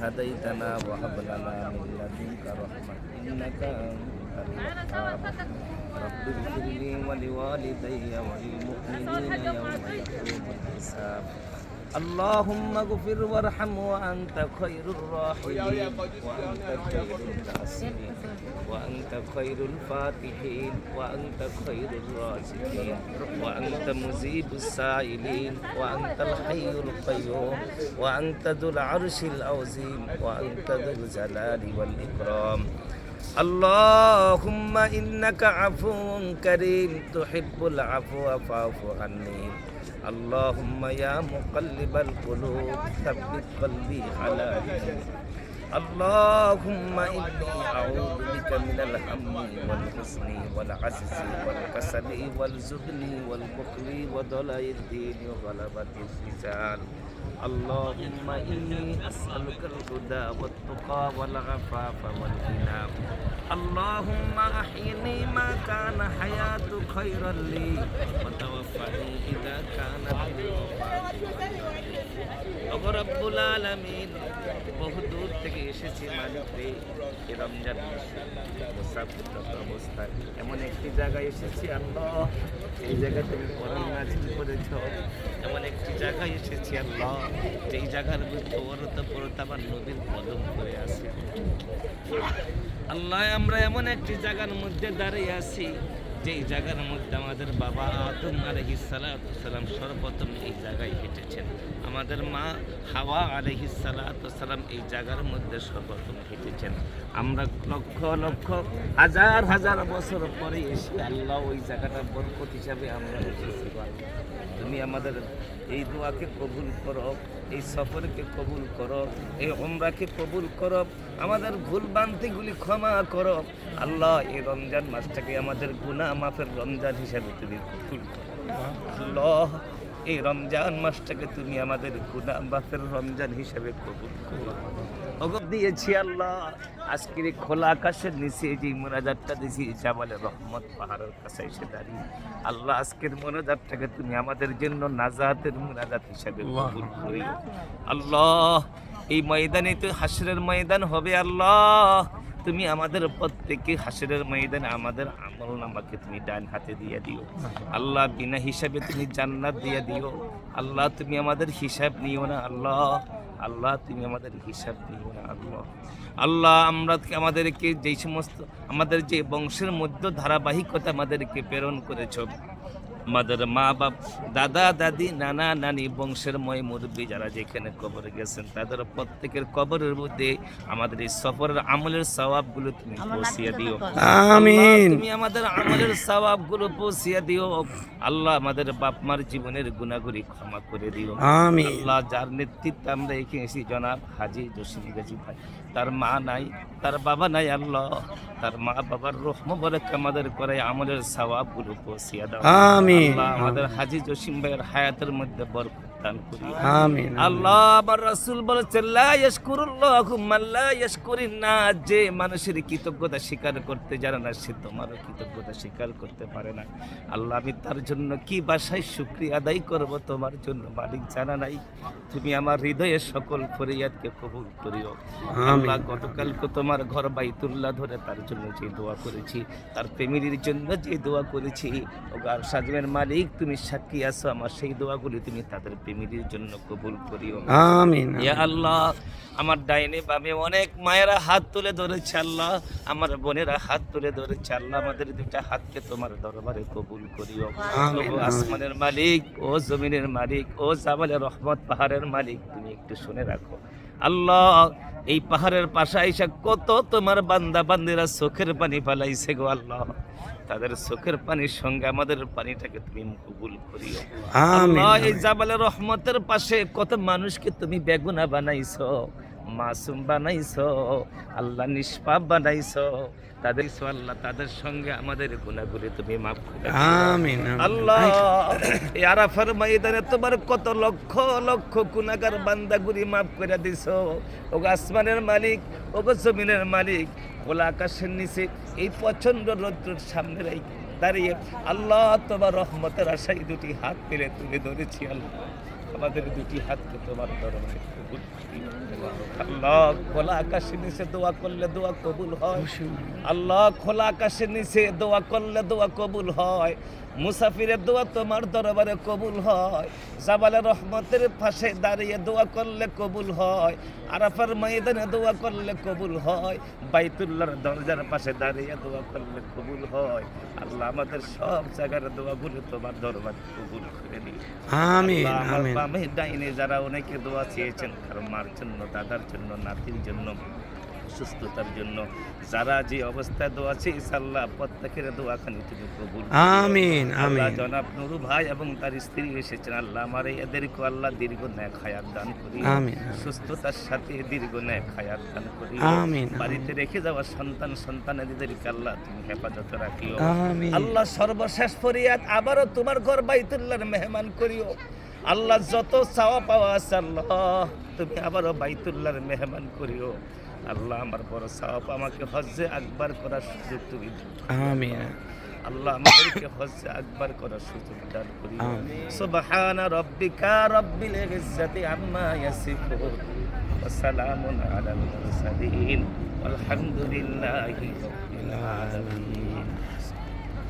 هديتنا وهب لنا من لدنك رحمة إنك أنت الوهاب رب اغفر لي ولوالدي وللمؤمنين يوم يقوم الحساب اللهم اغفر وارحم وأنت خير الراحمين وأنت خير الناصرين وأنت خير الفاتحين وأنت خير الرازقين وأنت مجيب السائلين وأنت الحي القيوم وأنت ذو العرش العظيم وأنت ذو الجلال والإكرام اللهم إنك عفو كريم تحب العفو فاعف عني اللهم يا مقلب القلوب ثبت قلبي على دينك اللهم إني أعوذ بك من الهم والحزن والعجز والكسل والجبن والبخل وضلع الدين وغلبة الرجال اللهم إني أسألك الهدى والتقى والعفاف والغنى اللهم أحيني ما كان حياة خيرا لي وتوفني إذا كانت الوفاة রব্বুল আলামিন বহু দূর থেকে এসেছি মালিক রে এই রমজান মুসাফির অবস্থায় এমন একটি জায়গায় এসেছি আল্লাহ এই জায়গায় তুমি কোরআন নাযিল করেছো এমন একটি জায়গায় এসেছি আল্লাহ যেই জায়গার মধ্যে অনন্তপরত আমার নবীর কদম করে আছে আল্লাহ আমরা এমন একটি জায়গার মধ্যে দাঁড়িয়ে আছি যেই জায়গার মধ্যে আমাদের বাবা আদম আলাইহিস সালাতু সালাম সর্বপ্রথম এই জায়গায় হেঁটেছেন আমাদের মা হাওয়া আলাইহিস সালাতু সালাম এই জায়গার মধ্যে সর্বপ্রথম হেঁটেছেন আমরা লক্ষ লক্ষ হাজার হাজার বছর পরে এসে আল্লাহ ওই জায়গাটা বরকত হিসাবে আমরা এসেছি তুমি আমাদের এই দোয়াকে কবুল করো এই সফরকে কবুল করো এই উমরাকে কবুল করো আমাদের ভুল ভ্রান্তিগুলি ক্ষমা করো আল্লাহ এই রমজান মাসটাকে আমাদের গুনাহ মাফের রমজান হিসাবে তুমি কবুল করো আল্লাহ এই রমজান মাসটাকে তুমি আমাদের গুনাহ মাফের রমজান হিসাবে কবুল করো ওগো দিয়েছি আল্লাহ আজকের খোলা আকাশের নিচে যে মোনাজাতটা দিয়েছি জাবালে রহমত পাহাড়ের কাছে এসে দাঁড়িয়ে আল্লাহ আজকের মোনাজাতটাকে তুমি আমাদের জন্য নাজাতের মোনাজাত হিসাবে কবুল করো আল্লাহ এই ময়দানে তো হাসরের ময়দান হবে আল্লাহ তুমি আমাদের প্রত্যেককে হাসরের ময়দানে আমাদের আমলনামাকে তুমি ডান হাতে দিয়ে দিও আল্লাহ বিনা হিসাবে তুমি জান্নাত দিয়ে দিও আল্লাহ তুমি আমাদের হিসাব নিও না আল্লাহ আল্লাহ তুমি আমাদের হিসাব নিও না আল্লাহ আল্লাহ আমরা আমাদেরকে যেই সমস্ত আমাদের যে বংশের মধ্যে ধারাবাহিকতা আমাদেরকে প্রেরণ করেছো আমাদের মা বাপ দাদা দাদি নানা নানি বংশের ময় মুরব্বী যারা যেখানে কবরে গেছেন তাদের প্রত্যেকের কবরের মধ্যে আমাদের এই সফরের আমলের সওয়াবগুলো তুমি পৌঁছিয়ে দিও আমিন তুমি আমাদের আমলের সওয়াবগুলো পৌঁছিয়ে দিও আল্লাহ আমাদের বাপ মার জীবনের গুনাহগুলি ক্ষমা করে দিও আমিন আল্লাহ যার নেতৃত্বে আমরা এখানে এসেছি জনাব হাজী জসিম গাজী ভাই তার মা নাই তার বাবা নাই আল্লাহ তার মা বাবার রূহ মুবারক আমাদের করে আমলের সওয়াবগুলো পৌঁছিয়ে দাও আমিন আমাদের হাজী জসিম ভাইয়ের হায়াতের মধ্যে বরকত দান করিও আমিন আল্লাহ আমার রাসূল বলেছেন লা ইয়াশকুরুল্লাহু মান লা ইয়াশকুরিন নাস যে মানুষের কৃতজ্ঞতা স্বীকার করতে জানে না সে তোমারও কৃতজ্ঞতা স্বীকার করতে পারে না আল্লাহ আমি তার জন্য কি ভাষায় শুকরিয়া আদায় করব তোমার জন্য মালিক জানা নাই তুমি আমার হৃদয়ের সকল ফরিয়াদকে কবুল করিও আল্লাহ গতকালকে তোমার ঘর বাইতুল্লাহ ধরে তার জন্য যে দোয়া করেছি তার ফ্যামিলির জন্য যে দোয়া করেছি ওগার সাজমের মালিক তুমি সাক্ষী আছো আমার সেই দোয়াগুলি তুমি তাদের ফ্যামিলির জন্য কবুল করিও আমিন ইয়া আল্লাহ আমার ডাইনে বামে অনেক মায়েরা হাত তুলে ধরেছে আল্লাহ আমার বোনেরা হাত তুলে ধরেছে আল্লাহ আমাদের দুটা হাতকে তোমার দরবারে কবুল করিও ও আসমানের মালিক ও জমিনের মালিক ও জাবালে রহমত পাহাড়ের মালিক তুমি একটু শুনে রাখো আল্লাহ এই পাহাড়ের পাশে আইসা কত তোমার বান্দা বান্দিরা চোখের পানি ফালাইছে গো আল্লাহ তাদের চোখের পানির সঙ্গে আমাদের পানিটাকে তুমি কবুল করিও আল্লাহ এই জাবালে রহমতের পাশে কত মানুষকে তুমি বেগুনা বানাইছো মাসুম বানাইছো আল্লাহ নিষ্পাপ বানাইছো তাদের আল্লাহ তাদের সঙ্গে আমাদের গুনাহগুলি তুমি মাফ করে আমিন আল্লাহ এই আরাফার ময়দানে তোমার কত লক্ষ লক্ষ গুনাহগার বান্দাগুলি মাফ করে দিছো ওগো আসমানের মালিক ওগো জমিনের মালিক খোলা আকাশের নিচে এই প্রচন্ড রৌদ্রের সামনে দাঁড়িয়ে আল্লাহ তোমার রহমতের আশায় দুটি হাত পেলে তুলে ধরেছি আল্লাহ আমাদের দুটি হাতকে তোমার দরবারে কবুল করিও। আল্লাহ খোলা আকাশের নিচে দোয়া করলে দোয়া কবুল হয়। আল্লাহ খোলা আকাশের নিচে দোয়া করলে দোয়া কবুল হয়। মুসাফিরের দোয়া তোমার দরবারে কবুল হয়। জাবালে রহমতের পাশে দাঁড়িয়ে দোয়া করলে কবুল হয়। আরাফার ময়দানে দোয়া করলে কবুল হয়। বাইতুল্লাহর দরজার পাশে দাঁড়িয়ে দোয়া করলে কবুল হয়। আল্লাহ আমাদের সব জায়গার দোয়াগুলো তোমার দরবারে কবুল করে নিই। আমিন আল্লাহ, আমার আমিন বামে ডাইনে যারা অনেকে দোয়া চেয়েছেন, কারো মার জন্য, দাদার জন্য, নাতির জন্য, সুস্থতার জন্য, যারা যে অবস্থায় দোয়া চেয়েছে আল্লাহ প্রত্যেকের দোয়াখানি তুমি কবুল করো। আমিন আল্লাহ আমিন জনাব নুরু ভাই এবং তার স্ত্রী এসেছেন, আল্লাহ আমার এদেরকে আল্লাহ দীর্ঘ নেক হায়াত দান করি, আমিন সুস্থতার সাথে দীর্ঘ নেক হায়াত দান করি। আমিন বাড়িতে রেখে যাওয়া সন্তানেদেরকে আল্লাহ তুমি হেফাজতে রাখিও। আমিন আল্লাহ সর্বশেষ ফরিয়াদ, আবারও তোমার ঘর বাইতুল্লাহর মেহমান করিও। আল্লাহ যত চাওয়া পাওয়া আছে আল্লাহ তুমি আবারও বাইতুল্লাহর মেহমান করিও। আল্লাহ আমার বড় চাওয়া পাওয়া, আমাকে হজ্জে আকবার করার সুযোগ তুমি দাও। আমিন আল্লাহ আমাদেরকে হজ্জে আকবার করার সুযোগ দান করিও। আমিন। সুবহানা রাব্বিকা রাব্বিল ইজ্জাতি আম্মা ইয়াসিফুন ওয়া সালামুন আলাল মুরসালিন ওয়ালহামদুলিল্লাহি রাব্বিল আলামিন।